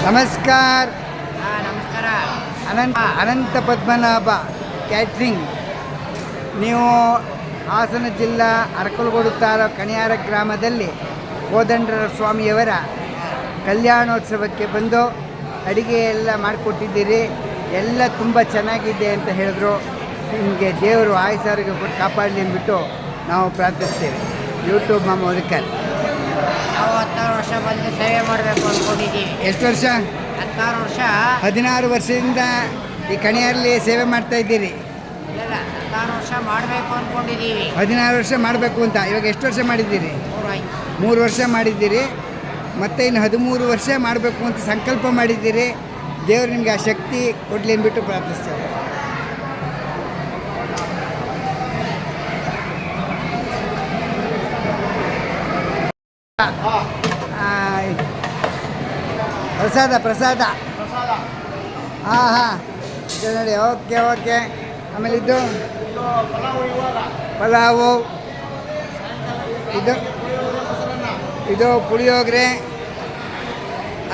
ನಮಸ್ಕಾರ. ನಮಸ್ಕಾರ. ಅನಂತ ಪದ್ಮನಾಭ ಕ್ಯಾಟ್ರಿಂಗ್. ನೀವು ಹಾಸನ ಜಿಲ್ಲಾ ಅರಕಲಗೂಡು ತಾಲೂಕು ಕಣಿಯಾರ ಗ್ರಾಮದಲ್ಲಿ ಕೋದಂಡರ ಸ್ವಾಮಿಯವರ ಕಲ್ಯಾಣೋತ್ಸವಕ್ಕೆ ಬಂದು ಅಡುಗೆ ಎಲ್ಲ ಮಾಡಿಕೊಟ್ಟಿದ್ದೀರಿ. ಎಲ್ಲ ತುಂಬ ಚೆನ್ನಾಗಿದೆ ಅಂತ ಹೇಳಿದ್ರು. ನಿಮಗೆ ದೇವರು ಆಯುಸಾರಿಗೆ ಕೊಟ್ಟು ಕಾಪಾಡಲಿ ಅಂದ್ಬಿಟ್ಟು ನಾವು ಪ್ರಾರ್ಥಿಸ್ತೇವೆ. ಯೂಟ್ಯೂಬ್ ಮಾಮೋದಕರ್. ನಾವು 16 ವರ್ಷ ಬಂದು ಸೇವೆ ಮಾಡಬೇಕು ಅಂದ್ಕೊಂಡಿದ್ದೀವಿ. ಎಷ್ಟು ವರ್ಷ? 16 ವರ್ಷ. 16 ವರ್ಷದಿಂದ ಈ ಕಣಿಯಲ್ಲಿ ಸೇವೆ ಮಾಡ್ತಾ ಇದ್ದೀರಿ? ಇಲ್ಲ, 16 ವರ್ಷ ಮಾಡಬೇಕು ಅಂದ್ಕೊಂಡಿದ್ದೀವಿ. 16 ವರ್ಷ ಮಾಡಬೇಕು ಅಂತ. ಇವಾಗ ಎಷ್ಟು ವರ್ಷ ಮಾಡಿದ್ದೀರಿ? 3 ವರ್ಷ ಮಾಡಿದ್ದೀರಿ. ಮತ್ತು ಇನ್ನು 13 ವರ್ಷ ಮಾಡಬೇಕು ಅಂತ ಸಂಕಲ್ಪ ಮಾಡಿದ್ದೀರಿ. ದೇವರು ನಿಮಗೆ ಆ ಶಕ್ತಿ ಕೊಡಲಿ ಅಂದ್ಬಿಟ್ಟು ಪ್ರಾರ್ಥಿಸ್ತೇವೆ. ಪ್ರಸಾದ ಹಾಂ ಇದು ನೋಡಿ. ಓಕೆ. ಆಮೇಲೆ ಇದು ಪಲಾವು, ಇದು ಪುಳಿಯೋಗರೆ,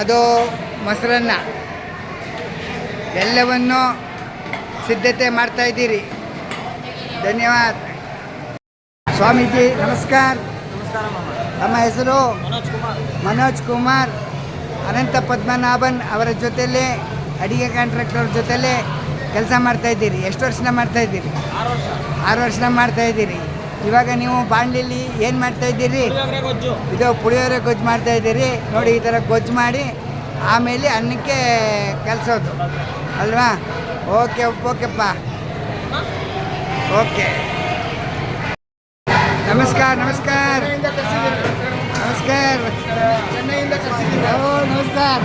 ಅದು ಮೊಸರನ್ನ, ಎಲ್ಲವನ್ನು ಸಿದ್ಧತೆ ಮಾಡ್ತಾಯಿದ್ದೀರಿ. ಧನ್ಯವಾದ ಸ್ವಾಮೀಜಿ. ನಮಸ್ಕಾರ. ನಮ್ಮ ಹೆಸರು ಮನೋಜ್ ಕುಮಾರ್. ಅನಂತ ಪದ್ಮನಾಭನ್ ಅವರ ಜೊತೆಲೇ ಅಡಿಗೆ ಕಾಂಟ್ರಾಕ್ಟರ್ ಜೊತೆಲೇ ಕೆಲಸ ಮಾಡ್ತಾಯಿದ್ದೀರಿ. ಎಷ್ಟು ವರ್ಷನ ಮಾಡ್ತಾಯಿದ್ದೀರಿ? 6 ವರ್ಷನ ಮಾಡ್ತಾಯಿದ್ದೀರಿ. ಇವಾಗ ನೀವು ಬಾಣಲಿಲಿ ಏನು ಮಾಡ್ತಾಯಿದ್ದೀರಿ? ಇದು ಪುಳಿಯೋಗರೆ ಗೊಜ್ಜು ಮಾಡ್ತಾಯಿದ್ದೀರಿ. ನೋಡಿ, ಈ ಥರ ಗೊಜ್ಜು ಮಾಡಿ ಆಮೇಲೆ ಅನ್ನಕ್ಕೆ ಕಲಿಸೋದು ಅಲ್ವಾ? ಓಕೆಪ್ಪ. ಓಕೆ. ನಮಸ್ಕಾರ. ಚೆನ್ನೈಯಿಂದ ಕಳಿಸಿದ್ದೀವಿ. ನಮಸ್ಕಾರ.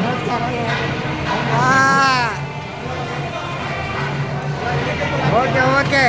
ಓಕೆ.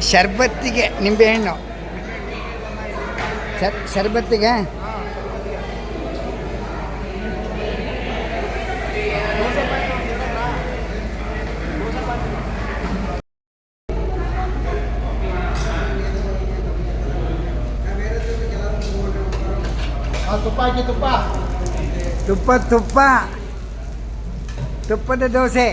ಶರ್ಬತ್ತಿಗೆ ನಿಂಬೆಹಣ್ಣು. ಶರ್ಬತ್ತಿಗೆ ತುಪ್ಪದ ದೋಸೆ.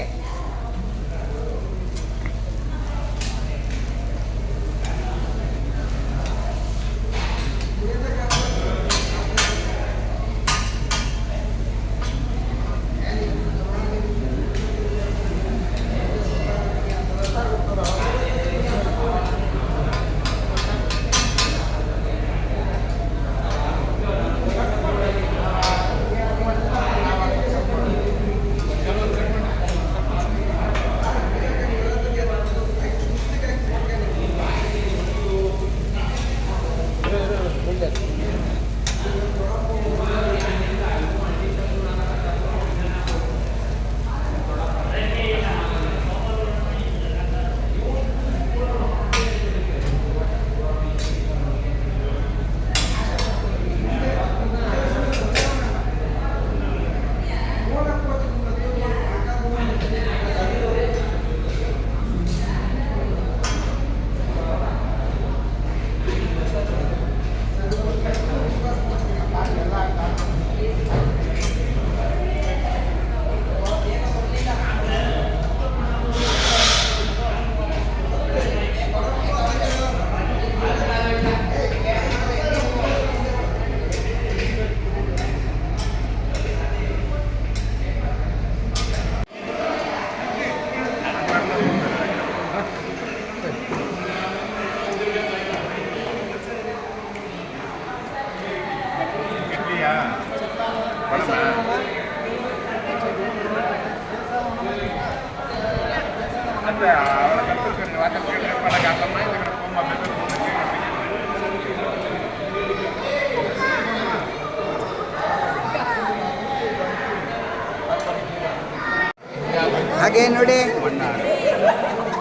ಹಾಗೆ ನೋಡಿ,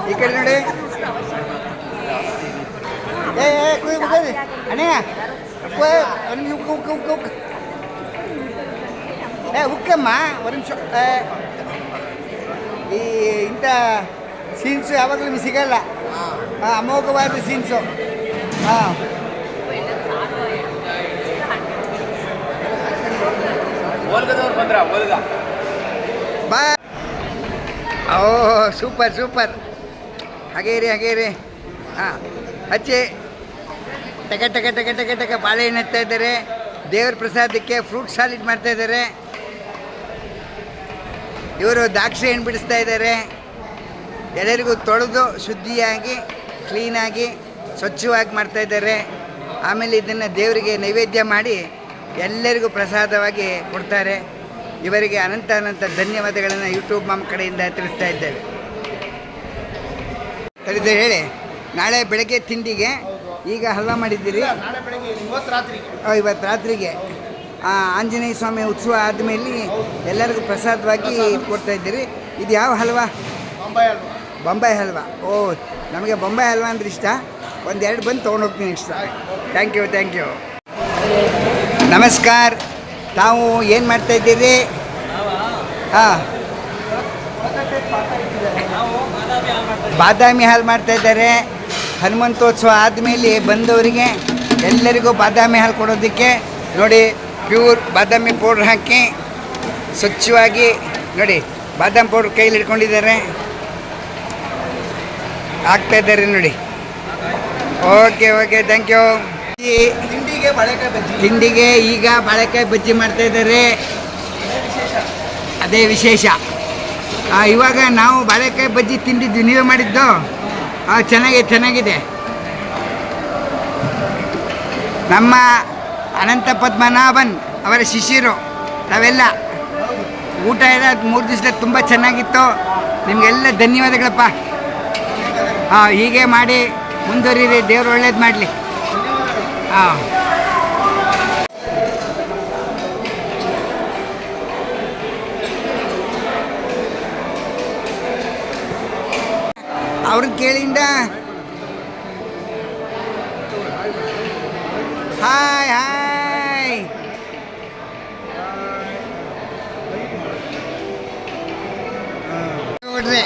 ಈ ಕಡೆ ನೋಡಿ. ಅಣ್ಣಯ್ಯ ಉಕ್ಕಮ್ಮ ಒಂದು ನಿಮಿಷ. ಈ ಇಂಥ ಸೀನ್ಸು ಯಾವಾಗಲೂ ನಿಮಗೆ ಸಿಗಲ್ಲ. ಅಮೋಘವಾದ ಸೀನ್ಸು. ಹಾಂ, ಬಾ. ಓ ಸೂಪರ್ ಸೂಪರ್. ಹಾಗೇ ರೀ. ಹಾಂ, ಹಚ್ಚಿ ಟಕ ಟಕ ಟಕ ಟಕ ಟಕ ಬಾಳೆಹಣ್ಣು ಹಚ್ತಾ ಇದ್ದಾರೆ. ದೇವ್ರ ಪ್ರಸಾದಕ್ಕೆ ಫ್ರೂಟ್ ಸಾಲಿಡ್ ಮಾಡ್ತಾ ಇದ್ದಾರೆ. ಇವರು ದ್ರಾಕ್ಷಿ ಹಣ್ಣು ಬಿಡಿಸ್ತಾ ಇದ್ದಾರೆ. ಎಲ್ಲರಿಗೂ ತೊಳೆದು ಶುದ್ಧಿಯಾಗಿ ಕ್ಲೀನಾಗಿ ಸ್ವಚ್ಛವಾಗಿ ಮಾಡ್ತಾ ಇದ್ದಾರೆ. ಆಮೇಲೆ ಇದನ್ನು ದೇವರಿಗೆ ನೈವೇದ್ಯ ಮಾಡಿ ಎಲ್ಲರಿಗೂ ಪ್ರಸಾದವಾಗಿ ಕೊಡ್ತಾರೆ. ಇವರಿಗೆ ಅನಂತ ಧನ್ಯವಾದಗಳನ್ನು ಯೂಟ್ಯೂಬ್ ಮಾಮ್ ಕಡೆಯಿಂದ ತಿಳಿಸ್ತಾ ಇದ್ದೇವೆ. ತಿಳಿದು ಹೇಳಿ, ನಾಳೆ ಬೆಳಗ್ಗೆ ತಿಂಡಿಗೆ ಈಗ ಹಲ್ವಾ ಮಾಡಿದ್ದೀರಿ. ನಾಳೆ ಬೆಳಗ್ಗೆ ಇವತ್ತು ರಾತ್ರಿಗೆ. ಇವತ್ತು ರಾತ್ರಿಗೆ ಆಂಜನೇಯ ಸ್ವಾಮಿ ಉತ್ಸವ ಆದಮೇಲೆ ಎಲ್ಲರಿಗೂ ಪ್ರಸಾದವಾಗಿ ಕೊಡ್ತಾ ಇದ್ದೀರಿ. ಇದು ಯಾವ ಹಲ್ವಾ? ಬೊಂಬಾಯಿ ಹಲ್ವಾ. ಓ, ನಮಗೆ ಬೊಂಬಾಯಿ ಹಲ್ವಾ ಅಂದ್ರೆ ಇಷ್ಟ. ಒಂದೆರಡು ಬಂದು ತೊಗೊಂಡೋಗ್ತೀನಿ ಇಷ್ಟ. Thank you. ನಮಸ್ಕಾರ. ತಾವು ಏನು ಮಾಡ್ತಾ ಇದ್ದೀರಿ? ಹಾಂ, ಬಾದಾಮಿ ಹಾಲು ಮಾಡ್ತಾ ಇದ್ದಾರೆ. ಹನುಮಂತೋತ್ಸವ ಆದಮೇಲೆ ಬಂದವರಿಗೆ ಎಲ್ಲರಿಗೂ ಬಾದಾಮಿ ಹಾಲು ಕೊಡೋದಕ್ಕೆ ನೋಡಿ, ಪ್ಯೂರ್ ಬಾದಾಮಿ ಪೌಡ್ರ್ ಹಾಕಿ ಸ್ವಚ್ಛವಾಗಿ ನೋಡಿ, ಬಾದಾಮಿ ಪೌಡ್ರ್ ಕೈಲಿ ಹಿಡ್ಕೊಂಡಿದ್ದಾರೆ, ಹಾಕ್ತಾ ಇದ್ದಾರೆ ನೋಡಿ. Okay thank you. ತಿಂಡಿಗೆ ಈಗ ಬಾಳೆಕಾಯಿ ಬಜ್ಜಿ ಮಾಡ್ತಾ ಇದ್ದಾರೆ. ಅದೇ ವಿಶೇಷ. ಇವಾಗ ನಾವು ಬಾಳೆಕಾಯಿ ಬಜ್ಜಿ ತಿಂದಿದ್ವಿ. ನೀವೇ ಮಾಡಿದ್ದು? ಚೆನ್ನಾಗಿದೆ. ನಮ್ಮ ಅನಂತ ಪದ್ಮನಾಭನ್ ಅವರ ಶಿಷ್ಯರು ನಾವೆಲ್ಲ. ಊಟ ಎಲ್ಲ 3 ದಿವಸದಲ್ಲಿ ತುಂಬ ಚೆನ್ನಾಗಿತ್ತು. ನಿಮಗೆಲ್ಲ ಧನ್ಯವಾದಗಳಪ್ಪ. ಹೀಗೆ ಮಾಡಿ ಮುಂದುವರಿರಿ. ದೇವರು ಒಳ್ಳೇದು ಮಾಡಲಿ. ಹಾಂ, ಅವ್ರನ್ನ ಕೇಳಿಂದ ಹಾಯ್ ನೋಡ್ರಿ.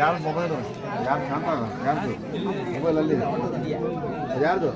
ಯಾರು ಮೊಬೈಲು ಯಾರು ಶಾಂತ ಯಾರ್ದು ಮೊಬೈಲಲ್ಲಿ ಯಾರ್ದು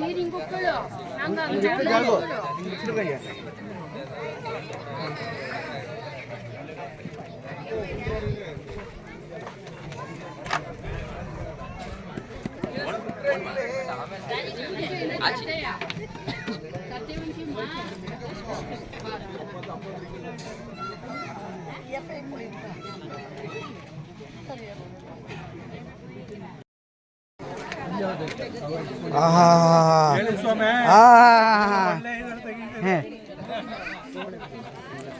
ನೀರು ಹಿಂಗೋಗ್ಕೊಳ್ಳೋ ನಂಗೆ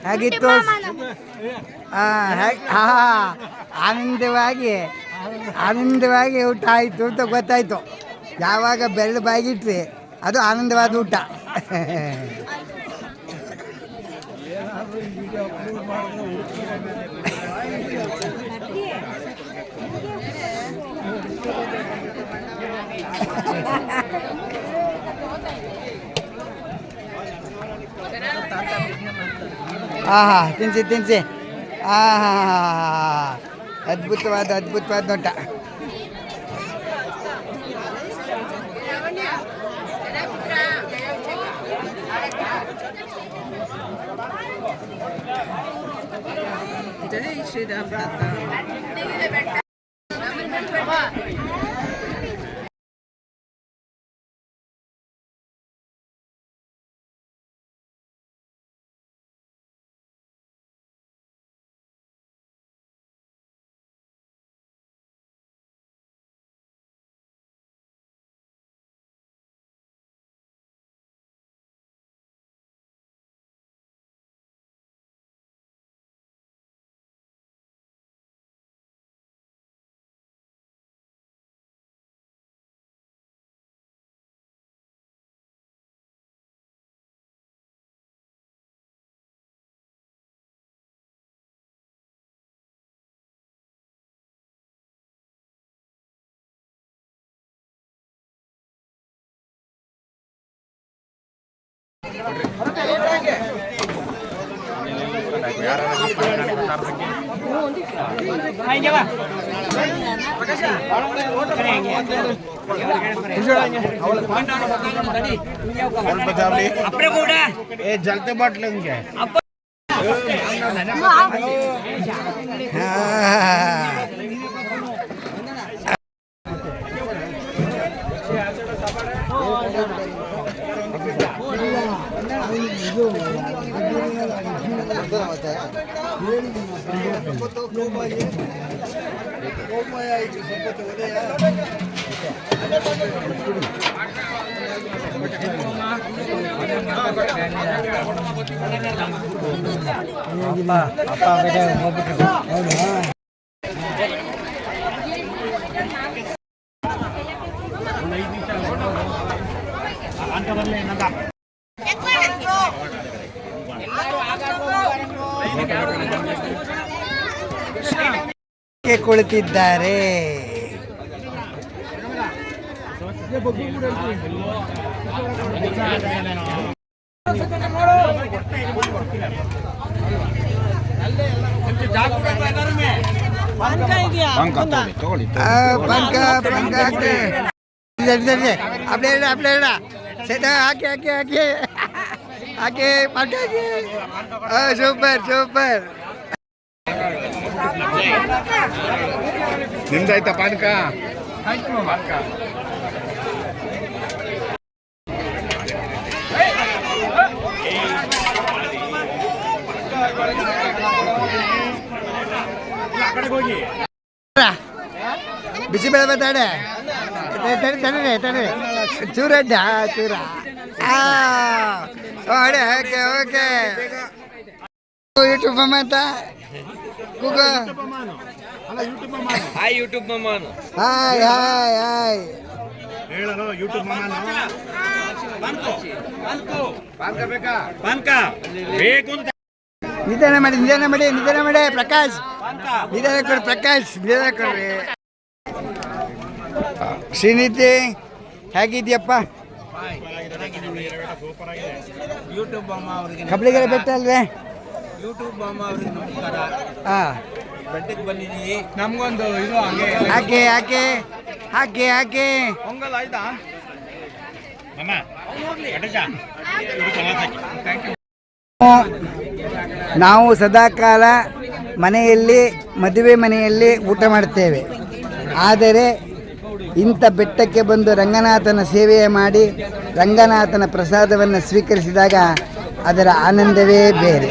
ಹೇಗಿತ್ತು? ಆನಂದವಾಗಿ ಊಟ ಆಯಿತು ಅಂತ ಗೊತ್ತಾಯಿತು. ಯಾವಾಗ ಬೆರಳು ಬಾಗಿಟ್ರಿ ಅದು ಆನಂದವಾದ ಊಟ. ತಿನ್ಸಿ ಅದ್ಭುತವಾದ ನೋಟ. ಜೈ ಶ್ರೀರಾಮ್. जलते बाट लेंगे ಕುಳಿತಿದ್ದಾರೆ. ಸೂಪರ್. ನಿಮ್ದಾಯ್ತಾ ಪಾನಕ? ಬಿಸಿಬೇಳೆ ಬತ್ತಾಡೆ ಚೂರಡ್ಡ ಓಕೆ ಯೂಟ್ಯೂಬ್ ಅಮ್ಮ ಅಂತ ಕೂಗು. ಹಾಯ್ ಯೂಟ್ಯೂಬ್ ಮಮ್ಮಾನು ಹಾಯ್ ಹೇಳಲು ಯೂಟ್ಯೂಬ್ ಮಮ್ಮಾನು ಪಾನ್ಕ ಬೇಕಾ? ಪಾನ್ಕ ಬೇಕು ಅಂತ ನಿಧಾನ ಮಾಡಿ ಪ್ರಕಾಶ್ ನಿಧಾನ ಕೊಡ್ರಿ. ಶ್ರೀನಿಧಿ ಹೇಗಿದ್ಯಪ್ಪ? ಯೂಟ್ಯೂಬ್ ಅಮ್ಮ ಅವರಿಗೆ ಕಬ್ಲಿಗೆರೆ ಬೆಟ್ಟ ಅಲ್ವೇ? ಯೂಟ್ಯೂಬ್ ಅಮ್ಮ ಅವರಿಗೆ ನಮಸ್ಕಾರ. ಬೆಟ್ಟಕ್ಕೆ ಬಂದಿದ್ದೀವಿ. ನಮಗೊಂದು ಇದು ಹಾಕಿ ಪೊಂಗಲ್ ಆಯ್ತಾ ಅಮ್ಮ? ನಾವು ಸದಾಕಾಲ ಮನೆಯಲ್ಲಿ ಮದುವೆ ಮನೆಯಲ್ಲಿ ಊಟ ಮಾಡ್ತೇವೆ. ಆದರೆ ಇಂಥ ಬೆಟ್ಟಕ್ಕೆ ಬಂದು ರಂಗನಾಥನ ಸೇವೆ ಮಾಡಿ ರಂಗನಾಥನ ಪ್ರಸಾದವನ್ನು ಸ್ವೀಕರಿಸಿದಾಗ ಅದರ ಆನಂದವೇ ಬೇರೆ.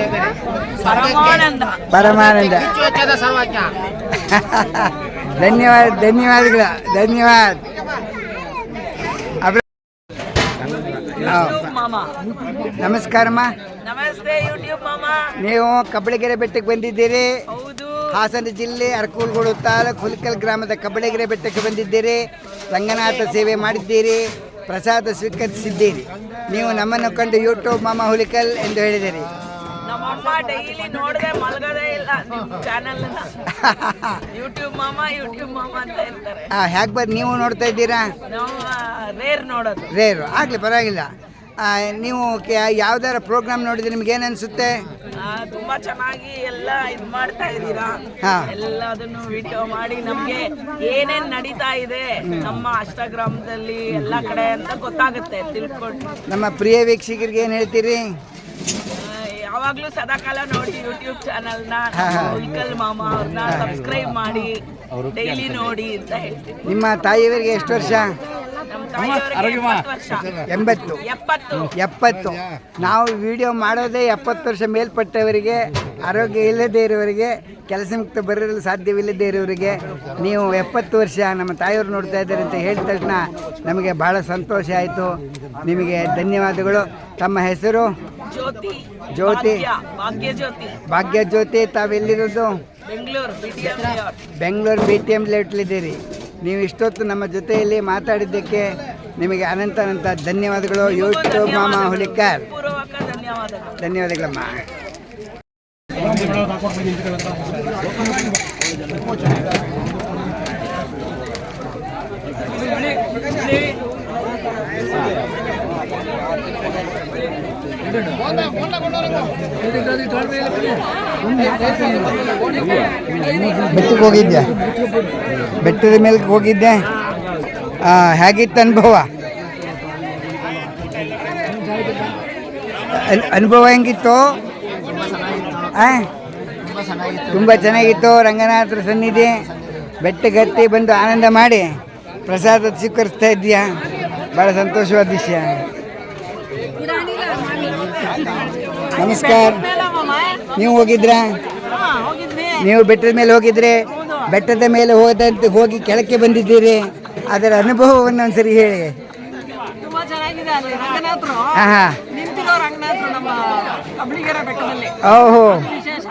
ಪರಮಾನಂದ. ಧನ್ಯವಾದಗಳು. ನಮಸ್ಕಾರಮ್ಮ. ನಮಸ್ತೆ ಯೂಟ್ಯೂಬ್ ಮಾಮ. ನೀವು ಕಬ್ಬಳಗೆರೆ ಬೆಟ್ಟಕ್ಕೆ ಬಂದಿದ್ದೀರಿ. ಹೌದು. ಹಾಸನ ಜಿಲ್ಲೆ ಅರಕಲಗೂಡು ತಾಲೂಕು ಹುಲಿಕಲ್ ಗ್ರಾಮದ ಕಬ್ಬಳಗೆರೆ ಬೆಟ್ಟಕ್ಕೆ ಬಂದಿದ್ದೀರಿ. ರಂಗನಾಥ ಸೇವೆ ಮಾಡಿದ್ದೀರಿ, ಪ್ರಸಾದ ಸ್ವೀಕರಿಸಿದ್ದೀರಿ. ನೀವು ನಮ್ಮನ್ನು ಕಂಡು ಯೂಟ್ಯೂಬ್ ಮಾಮ ಹುಲಿಕಲ್ ಎಂದು ಹೇಳಿದಿರಿ. ನಮ್ಮಮ್ಮ ಡೈಲಿ ನೋಡದೆ ಮಲಗದೇ ಇಲ್ಲ ನಿಮ್ಮ ಚಾನಲ್. ಯೂಟ್ಯೂಬ್ ಮಾಮ ಅಂತ ಇರ್ತಾರೆ. ಹೇಗೆ ಬಂದು ನೀವು ನೋಡ್ತಾ ಇದ್ದೀರಾ? ನಾವು ರೇರ್ ನೋಡೋದು. ರೇರು ಆಗಲಿ, ಪರವಾಗಿಲ್ಲ. ನೀವು ಯಾವ್ದಾರ ಪ್ರೋಗ್ರಾಮ್ ನೋಡಿದ್ರೆ ನಿಮ್ಗೆ ಏನು ಅನಿಸುತ್ತೆ? ತುಂಬಾ ಚೆನ್ನಾಗಿ ಎಲ್ಲ ಇದು ಮಾಡ್ತಾ ಇದ್ದೀರಾ. ಎಲ್ಲದನ್ನು ವಿಡಿಯೋ ಮಾಡಿ ನಮ್ಗೆ ಏನೇನ್ ನಡೀತಾ ಇದೆ ನಮ್ಮ ಇನ್ಸ್ಟಾಗ್ರಾಮ್ದಲ್ಲಿ ಎಲ್ಲ ಕಡೆ ಅಂತ ಗೊತ್ತಾಗುತ್ತೆ, ತಿಳ್ಕೊಂಡು. ನಮ್ಮ ಪ್ರಿಯ ವೀಕ್ಷಕರಿಗೆ ಏನು ಹೇಳ್ತೀರಿ? ಯಾವಾಗ್ಲೂ ಸದಾಕಾಲ ನೋಡಿ ಯೂಟ್ಯೂಬ್ ಚಾನಲ್ನ ಹುಲಿಕಲ್ ಮಾಮ ಅವ್ರನ್ನ ಸಬ್ಸ್ಕ್ರೈಬ್ ಮಾಡಿ ಡೈಲಿ ನೋಡಿ ಅಂತ ಹೇಳ್ತೀನಿ. ನಿಮ್ಮ ತಾಯಿಯವರಿಗೆ ಎಷ್ಟು ವರ್ಷ? ನಮ್ಮ ತಾಯಿಯವರಿಗೆ 80. 70. ನಾವು ವಿಡಿಯೋ ಮಾಡೋದೇ 70 ವರ್ಷ ಮೇಲ್ಪಟ್ಟವರಿಗೆ, ಆರೋಗ್ಯ ಇಲ್ಲದೇ ಇರೋವರಿಗೆ, ಕೆಲಸ ಮುಕ್ತ ಬರಲು ಸಾಧ್ಯವಿಲ್ಲದೇ ಇರೋರಿಗೆ. ನೀವು 70 ವರ್ಷ ನಮ್ಮ ತಾಯಿಯವರು ನೋಡ್ತಾ ಇದ್ದಾರೆ ಅಂತ ಹೇಳಿದ ತಕ್ಷಣ ನಮಗೆ ಬಹಳ ಸಂತೋಷ ಆಯಿತು. ನಿಮಗೆ ಧನ್ಯವಾದಗಳು. ತಮ್ಮ ಹೆಸರು? ಜ್ಯೋತಿ. ಭಾಗ್ಯ ಜ್ಯೋತಿ. ತಾವೆಲ್ಲಿರೋದು? ಬೆಂಗಳೂರು BTM ಲೇಟ್ಲಿದ್ದೀರಿ. ನೀವು ಇಷ್ಟೊತ್ತು ನಮ್ಮ ಜೊತೆಯಲ್ಲಿ ಮಾತಾಡಿದ್ದಕ್ಕೆ ನಿಮಗೆ ಅನಂತ ಧನ್ಯವಾದಗಳು. ಯೂಟ್ಯೂಬ್ ಮಾಮ ಹುಲಿಕಲ್. ಧನ್ಯವಾದಗಳಮ್ಮ. ಬೆಟ್ಟಕ್ಕೆ ಹೋಗಿದ್ದೆ, ಬೆಟ್ಟದ ಮೇಲೆ ಹೋಗಿದ್ದೆ. ಹೇಗಿತ್ತು ಅನುಭವ? ಹೆಂಗಿತ್ತು? ತುಂಬ ಚೆನ್ನಾಗಿತ್ತು. ರಂಗನಾಥರ ಸನ್ನಿಧಿ ಬೆಟ್ಟಕ್ಕೆ ಹತ್ತಿ ಬಂದು ಆನಂದ ಮಾಡಿ ಪ್ರಸಾದ ಸ್ವೀಕರಿಸ್ತಾ ಇದ್ದೀಯಾ? ಭಾಳ ಸಂತೋಷವಾದ ವಿಷಯ. ನಮಸ್ಕಾರ. ನೀವು ಹೋಗಿದ್ರಾ? ನೀವು ಬೆಟ್ಟದ ಮೇಲೆ ಹೋಗಿದ್ರೆ, ಬೆಟ್ಟದ ಮೇಲೆ ಹೋಗಿ ಕೆಳಕ್ಕೆ ಬಂದಿದ್ದೀರಿ. ಅದರ ಅನುಭವವನ್ನು ಒಂದ್ಸರಿ ಹೇಳಿ. ತುಂಬಾ ಚೆನ್ನಾಗಿದೆ. ಅಲ್ಲಿ ರಂಗನಾಥರು ನಿಂತಿರೋ ರಂಗನಾಥರು ನಮ್ಮ ಕಬ್ಬಳಿಗೆರೆ ಬೆಟ್ಟದಲ್ಲಿ. ಓಹೋ. ವಿಶೇಷ.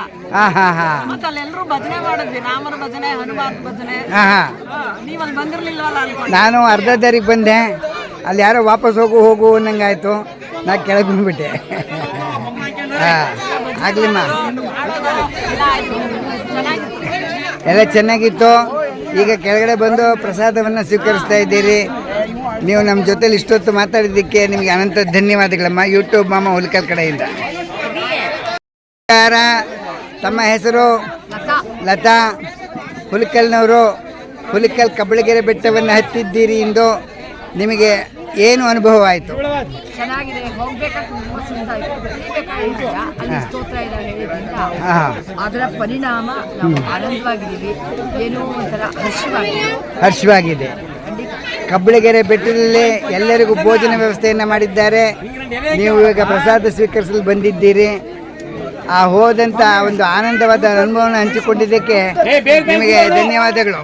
ಮತ್ತೆ ಅಲ್ಲೆಲ್ಲರೂ ಭಜನೆ ಮಾಡಿದ್ವಿ, ರಾಮರ ಭಜನೆ, ಹನುಮಾನ್ ಭಜನೆ. ನೀವು ಅಲ್ಲಿ ಬಂದಿರ್ಲಿಲ್ವಲ್ಲ ಅನ್ಕೊಂಡು. ನಾನು ಅರ್ಧ ದಾರಿಗೆ ಬಂದೆ. ಅಲ್ಲಿ ಯಾರೋ ವಾಪಸ್ ಹೋಗು ಅನ್ನಂಗಾಯ್ತು. ನಾ ಕೆಳಗೆ ಬಂದ್ಬಿಟ್ಟೆ. ಆಗ್ಲಿಮ್ಮ, ಎಲ್ಲ ಚೆನ್ನಾಗಿತ್ತು. ಈಗ ಕೆಳಗಡೆ ಬಂದು ಪ್ರಸಾದವನ್ನು ಸ್ವೀಕರಿಸ್ತಾ ಇದ್ದೀರಿ. ನೀವು ನಮ್ಮ ಜೊತೆಲಿ ಇಷ್ಟೊತ್ತು ಮಾತಾಡಿದ್ದಕ್ಕೆ ನಿಮಗೆ ಅನಂತ ಧನ್ಯವಾದಗಳಮ್ಮ, ಯೂಟ್ಯೂಬ್ ಮಾಮ ಹುಲಿಕಲ್ ಕಡೆಯಿಂದ. ತಮ್ಮ ಹೆಸರು? ಲತಾ. ಹುಲಿಕಲ್ನವರು. ಹುಲಿಕಲ್ ಕಬ್ಬಳಗೆರೆ ಬೆಟ್ಟವನ್ನು ಹತ್ತಿದ್ದೀರಿ ಇಂದು. ನಿಮಗೆ ಏನು ಅನುಭವ ಆಯಿತು? ಚೆನ್ನಾಗಿದೆ. ಅದರ ಪರಿಣಾಮ ನಾವು ಆನಂದವಾಗಿದ್ದೀವಿ. ಏನೋ ಒಂಥರ ಹರ್ಷವಾಗಿದೆ. ಕಬ್ಬಳಗೆರೆ ಬೆಟ್ಟದಲ್ಲಿ ಎಲ್ಲರಿಗೂ ಭೋಜನ ವ್ಯವಸ್ಥೆಯನ್ನು ಮಾಡಿದ್ದಾರೆ. ನೀವು ಈಗ ಪ್ರಸಾದ ಸ್ವೀಕರಿಸಲು ಬಂದಿದ್ದೀರಿ. ಹೋದಂಥ ಒಂದು ಆನಂದವಾದ ಅನುಭವವನ್ನು ಹಂಚಿಕೊಂಡಿದ್ದಕ್ಕೆ ನಿಮಗೆ ಧನ್ಯವಾದಗಳು.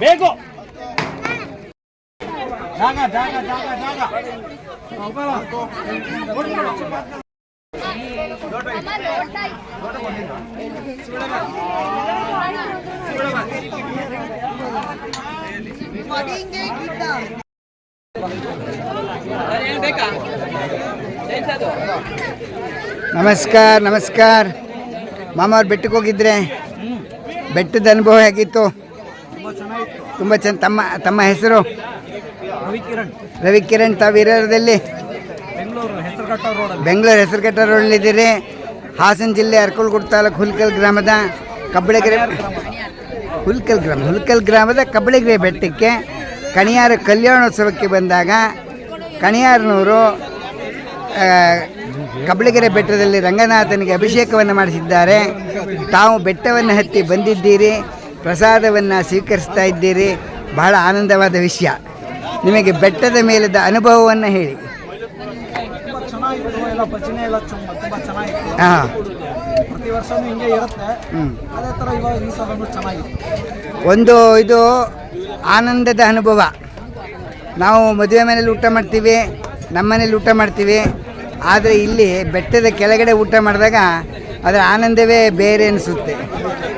ನಮಸ್ಕಾರ. ಮಾಮ ಅವ್ರು ಬೆಟ್ಟಕ್ಕೆ ಹೋಗಿದ್ರೆ ಬೆಟ್ಟದ ಅನುಭವ ಹೇಗಿತ್ತು? ತುಂಬ ತಮ್ಮ ಹೆಸರು? ರವಿಕಿರಣ್. ತಾವು ಇರೋದಲ್ಲಿ ಬೆಂಗಳೂರು ಹೆಸರುಘಟ್ಟ ರೋಡಲ್ಲಿದ್ದೀರಿ. ಹಾಸನ ಜಿಲ್ಲೆ ಅರಕಲಗೂಡು ತಾಲೂಕು ಹುಲಿಕಲ್ ಗ್ರಾಮದ ಕಬ್ಬಳಗೆರೆ ಹುಲಿಕಲ್ ಗ್ರಾಮದ ಕಬ್ಬಳಗೆರೆ ಬೆಟ್ಟಕ್ಕೆ ಕಣಿಯಾರ ಕಲ್ಯಾಣೋತ್ಸವಕ್ಕೆ ಬಂದಾಗ ಕಣಿಯಾರನವರು ಕಬ್ಬಳಗೆರೆ ಬೆಟ್ಟದಲ್ಲಿ ರಂಗನಾಥನಿಗೆ ಅಭಿಷೇಕವನ್ನು ಮಾಡಿಸಿದ್ದಾರೆ. ತಾವು ಬೆಟ್ಟವನ್ನು ಹತ್ತಿ ಬಂದಿದ್ದೀರಿ, ಪ್ರಸಾದವನ್ನು ಸ್ವೀಕರಿಸ್ತಾ ಇದ್ದೀರಿ. ಬಹಳ ಆನಂದವಾದ ವಿಷಯ. ನಿಮಗೆ ಬೆಟ್ಟದ ಮೇಲದ ಅನುಭವವನ್ನು ಹೇಳಿ. ತುಂಬ ಚೆನ್ನಾಗಿತ್ತು, ಎಲ್ಲ ಭಜನೆ ಎಲ್ಲ ತುಂಬ ಚೆನ್ನಾಗಿತ್ತು. ಹಾಂ, ಪ್ರತಿ ವರ್ಷವೂ ಹಿಂಗೆ ಇರುತ್ತೆ. ಅದೇ ಥರ ಇವಾಗ ಈ ಸಲನೂ ಚೆನ್ನಾಗಿತ್ತು. ಒಂದು ಇದು ಆನಂದದ ಅನುಭವ. ನಾವು ಮದುವೆ ಮನೇಲಿ ಊಟ ಮಾಡ್ತೀವಿ, ನಮ್ಮ ಮನೇಲಿ ಊಟ ಮಾಡ್ತೀವಿ, ಆದರೆ ಇಲ್ಲಿ ಬೆಟ್ಟದ ಕೆಳಗಡೆ ಊಟ ಮಾಡಿದಾಗ ಅದರ ಆನಂದವೇ ಬೇರೆ ಅನಿಸುತ್ತೆ.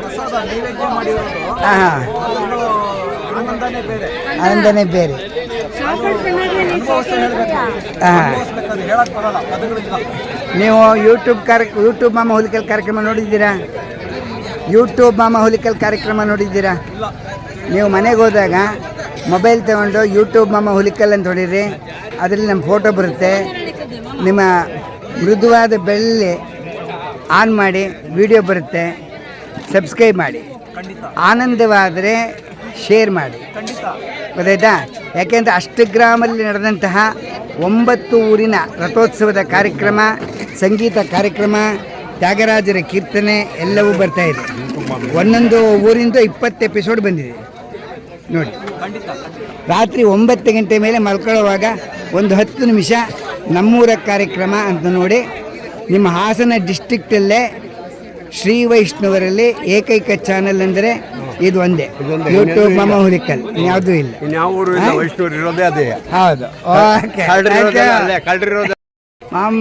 ಪ್ರಸಾದ ನೈವೇದ್ಯ ಮಾಡಿರೋದು ಹಾಂ, ಆನಂದನೇ ಬೇರೆ, ಆನಂದನೇ ಬೇರೆ. ಅನುಭವಿಸ್ತಾ ಹೇಳ್ಬೇಕು, ಹಾಂ, ಅನುಭವಿಸ್ಬೇಕಾದ್ರೆ ಹೇಳಕ್ ಬರಲ್ಲ, ಪದಗಳಿಲ್ಲ. ನೀವು ಯೂಟ್ಯೂಬ್ ಮಾಮ ಹುಲಿಕಲ್ ಕಾರ್ಯಕ್ರಮ ನೋಡಿದ್ದೀರಾ? ಯೂಟ್ಯೂಬ್ ಮಾಮ ಹುಲಿಕಲ್ ಕಾರ್ಯಕ್ರಮ ನೋಡಿದ್ದೀರಾ? ನೀವು ಮನೆಗೆ ಹೋದಾಗ ಮೊಬೈಲ್ ತಗೊಂಡು ಯೂಟ್ಯೂಬ್ ಮಾಮ ಹುಲಿಕಲ್ ಅಂತ ಹೊಡೀರಿ, ಅದರಲ್ಲಿ ನಮ್ಮ ಫೋಟೋ ಬರುತ್ತೆ. ನಿಮ್ಮ ಮೃದುವಾದ ಬೆಳ್ಳಿ ಆನ್ ಮಾಡಿ ವಿಡಿಯೋ ಬರುತ್ತೆ, ಸಬ್ಸ್ಕ್ರೈಬ್ ಮಾಡಿ. ಆನಂದವಾದರೆ ಶೇರ್ ಮಾಡಿ, ಗೊತ್ತಾಯ್ತಾ? ಯಾಕೆಂದರೆ ಅಷ್ಟಗ್ರಾಮಲ್ಲಿ ನಡೆದಂತಹ 9 ಊರಿನ ರಥೋತ್ಸವದ ಕಾರ್ಯಕ್ರಮ, ಸಂಗೀತ ಕಾರ್ಯಕ್ರಮ, ತ್ಯಾಗರಾಜರ ಕೀರ್ತನೆ ಎಲ್ಲವೂ ಬರ್ತಾಯಿದೆ. ಒಂದೊಂದು ಊರಿಂದ 20 ಎಪಿಸೋಡ್ ಬಂದಿದೆ ನೋಡಿ. ರಾತ್ರಿ 9 ಗಂಟೆ ಮೇಲೆ ಮಲ್ಕೊಳ್ಳುವಾಗ ಒಂದು 10 ನಿಮಿಷ ನಮ್ಮೂರ ಕಾರ್ಯಕ್ರಮ ಅಂತ ನೋಡಿ. ನಿಮ್ಮ ಹಾಸನ ಡಿಸ್ಟ್ರಿಕ್ಟಲ್ಲೇ ಶ್ರೀ ವೈಷ್ಣವರಲ್ಲಿ ಏಕೈಕ ಚಾನಲ್ ಅಂದರೆ ಇದು ಒಂದೇ, ಯೂಟ್ಯೂಬ್ ಮಾಮ ಹುಲಿಕಲ್. ಯಾವುದೂ ಇಲ್ಲ, ವೈಷ್ಣವರು ಇರೋದೇ ಅದೇ. ಹೌದು. ಓಕೆ, ಮಾಮ್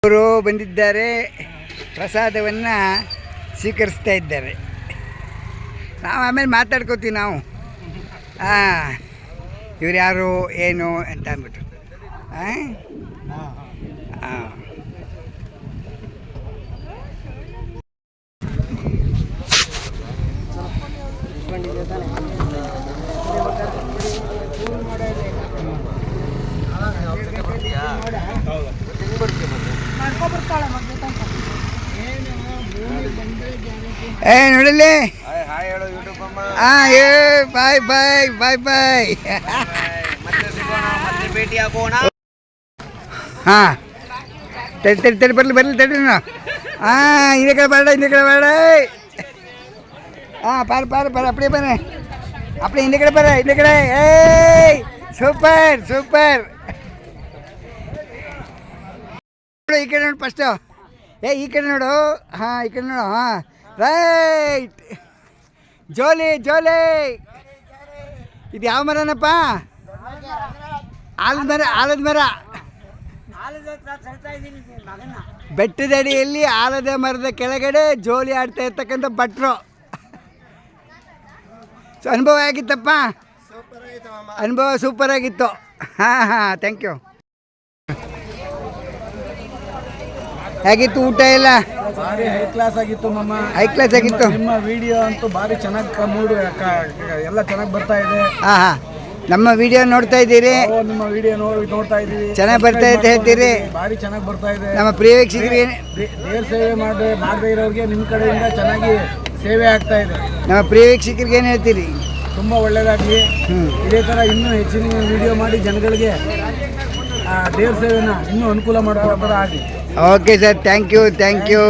ಅವರು ಬಂದಿದ್ದಾರೆ, ಪ್ರಸಾದವನ್ನು ಸ್ವೀಕರಿಸ್ತಾ ಇದ್ದಾರೆ. ನಾವು ಆಮೇಲೆ ಮಾತಾಡ್ಕೋತೀವಿ ನಾವು. ಇವ್ರು ಯಾರು ಏನು ಅಂತ ಅಂದ್ಬಿಟ್ಟು. ನೋಡಲಿ. ಬಾಯ್ ಬಾಯ್ ಬಾಯ್ ಬಾಯ್. ಭೇಟಿ ಆಗೋಣ. ಹಾಂ, ತಡಿ ಬರ್ಲಿ ತಡಿ. ಹಿಂದೆ ಕಡೆ ಬೇಡ. ಹಾಂ, ಪಾರು ಅಪ್ಪಡೆ ಬನ್ನಿ, ಅಪ್ಪಡೆ ಹಿಂದೆ ಕಡೆ. ಏಯ್ ಸೂಪರ್. ಈ ಕಡೆ ನೋಡು ಫಸ್ಟು. ಈ ಕಡೆ ನೋಡು. ಹಾಂ, ಈ ಕಡೆ ನೋಡು. ಹಾಂ, ರೈಟ್. ಜೋಲಿ. ಇದು ಯಾವ ಮರನಪ್ಪ? ಆಲದ ಮರ. ಬೆಟ್ಟದಡಿಯಲ್ಲಿ ಆಲದ ಮರದ ಕೆಳಗಡೆ ಜೋಲಿ ಆಡ್ತಾ ಇರ್ತಕ್ಕಂಥ ಭಟ್ರು. ಅನುಭವ ಆಗಿತ್ತಪ್ಪ? ಅನುಭವ ಸೂಪರ್ ಆಗಿತ್ತು. ಹಾಂ, ಥ್ಯಾಂಕ್ ಯು. ಹೇಗಿತ್ತು ಊಟ ಎಲ್ಲ? ಭಾರಿ ಹೈ ಕ್ಲಾಸ್ ಆಗಿತ್ತು ಮಾಮ. ಹೈ ಕ್ಲಾಸ್ ಆಗಿತ್ತು. ನಿಮ್ಮ ವಿಡಿಯೋ ಅಂತೂ ಭಾರಿ ಚೆನ್ನಾಗಿ ಎಲ್ಲ ಚೆನ್ನಾಗಿ ಬರ್ತಾ ಇದೆ. ಹಾಂ, ನಮ್ಮ ವಿಡಿಯೋ ನೋಡ್ತಾ ಇದ್ದೀರಿ? ನಿಮ್ಮ ವಿಡಿಯೋ ನೋಡ್ತಾ ಇದ್ದೀವಿ. ಚೆನ್ನಾಗಿ ಬರ್ತಾ ಇದೆ ಹೇಳ್ತೀರಿ? ಭಾರಿ ಚೆನ್ನಾಗಿ ಬರ್ತಾ ಇದೆ. ನಮ್ಮ ಪ್ರಿಯ ವೀಕ್ಷಕರಿಗೆ ದೇವ್ರ ಸೇವೆ ಮಾಡದೇ ಇರೋರಿಗೆ ನಿಮ್ಮ ಕಡೆಯಿಂದ ಚೆನ್ನಾಗಿ ಸೇವೆ ಆಗ್ತಾ ಇದೆ. ನಮ್ಮ ಪ್ರಿಯ ವೀಕ್ಷಕರಿಗೆ ಏನು ಹೇಳ್ತೀರಿ? ತುಂಬ ಒಳ್ಳೆಯದಾಗಲಿ. ಇದೇ ಥರ ಇನ್ನೂ ಹೆಚ್ಚಿನ ವಿಡಿಯೋ ಮಾಡಿ ಜನಗಳಿಗೆ ದೇವ್ರ ಸೇವೆನ ಇನ್ನೂ ಅನುಕೂಲ ಮಾಡಿಕೊಡೋ ಥರ ಆಗಲಿ. Okay sir, thank you.